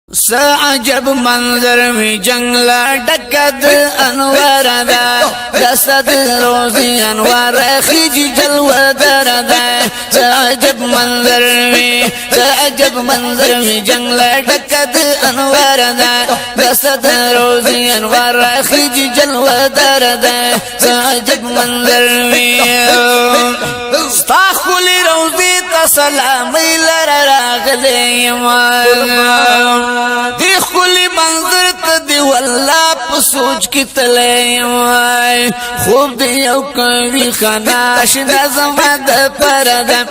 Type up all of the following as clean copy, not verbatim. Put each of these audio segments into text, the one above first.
عجب منظر میں جنگلا ڈکد انوار دا دسد روزی انوار خیج جلوہ دردا عجب منظر میں جنگلا ڈکد انوار دا دسد روزی انوار خیج جلوہ دردا عجب منظر میں استاخلی روزی تسلامی لراغلی ایمان دی خلی منظر تا دی واللہ پا سوچ کی تلے خوب دی یو کوی خناش نظم دا پردم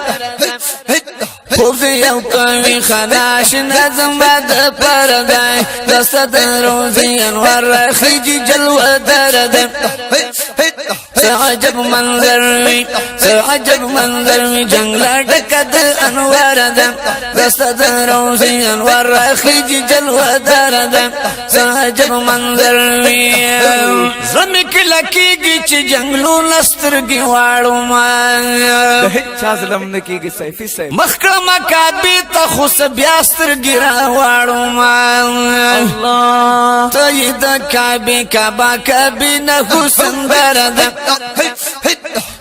خوب دی یو کوی خناش نظم دا پردم دست روزی انوار خیج جلوہ دردم عجب منظر میں جنگلا ڈکد انوار دم دست روزی انوار خیج جلوہ دردم عجب منظر میں زمک لکی گی چی جنگلو نستر گی وارو مان چازلم نکی گی سیفی سیف مخکرم کابی تا خوص بیاستر گی را وارو مان تید کابی کابا کابی نخو سندردم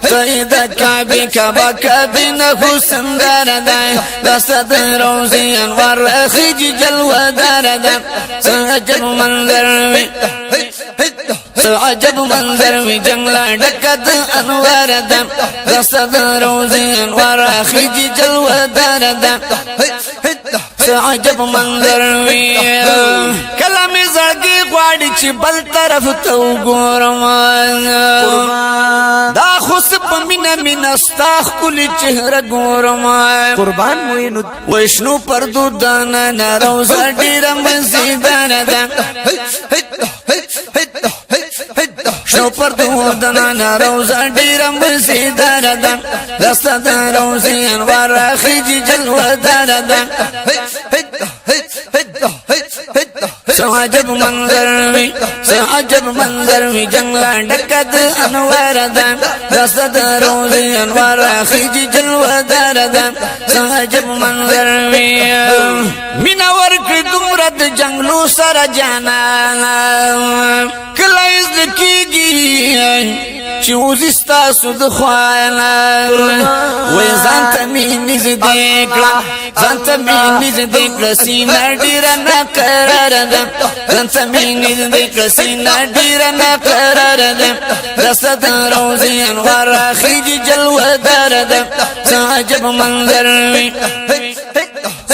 تید کابی کابا کابی نخو سندردم دست روزی انوار خیج جلوہ دردم عجب منظر میں عجب منظر میں جنگلا ڈکد انوار دم دست روزی انوار خیج جلوہ دردم عجب منظر میں کلام زڑگی غواڑی چی بل طرف تو گورم دا خسپ من استاخ کلی چہر گورم قربان موینو وشنو پردو دانا روزا ڈیرم زیدان دم شنو پردو دانا روزا ڈیرم زیدان دم دست روزی انوار خیج جلوہ دردم عجب منظر میں جنگلا ڈکد انوار دم دست روزی انوار خیج جلوہ دردم عجب منظر میں منور کی دمرد جنگلو سر جانا کلائز کی گی چوزستا سود خوانا ویزانتا مینیز دیکلا زانتا مینیز دیکلا سینا دیرنا قرار دم زانتا مینیز دیکلا سینا دیرنا قرار دم دست روزی انوار خیج جلوہ دردم عجب منظر میں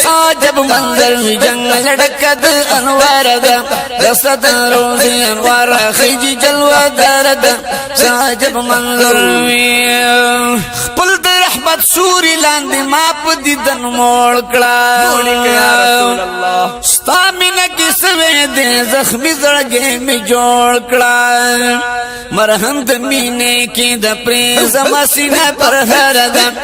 عجب منظر میں جنگل ڈکد انوار دم دست روزی انوار خیج جلوہ دردم عجب منظر میں خپل در رحمت سوری لاندی ماپ دیدن موڑ کڑا ستا مینا کسوے دے زخمی زڑگے میں جوڑ کڑا مرہم دمینے کی دا پریز مسینہ پر ہر دم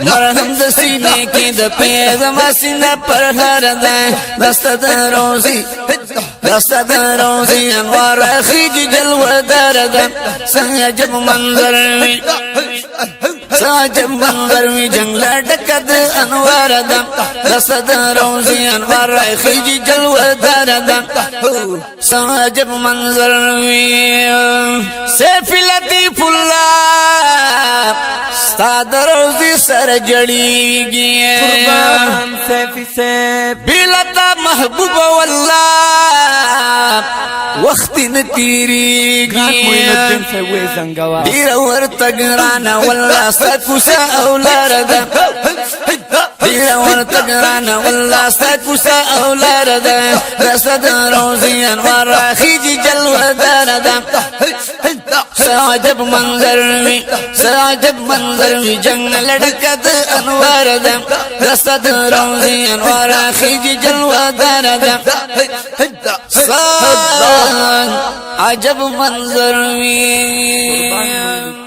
مرہم دسینے کی دا پریز مسینہ پر ہر دم دست روزی انوار خیج جلوہ دردم عجب منظر میں جنگلا ڈکد انوار دم دست روزی انوار خیج جلوہ دردم عجب منظر میں سیف لطیف اللہ استاد روزی سر جڑی گی سیفی سیف بیلتا محبوب واللہ وقت نتیری گیا دیر ورطا گرانا واللہ ستکوسا اولار دم دیر ورطا گرانا واللہ ستکوسا اولار دم رسد روزی انوار خیج جلوہ دردم عجب منظر میں جنگل ڈکد انوار دم رسد روزی انوار خیج جلوہ دردم عجب منظر میں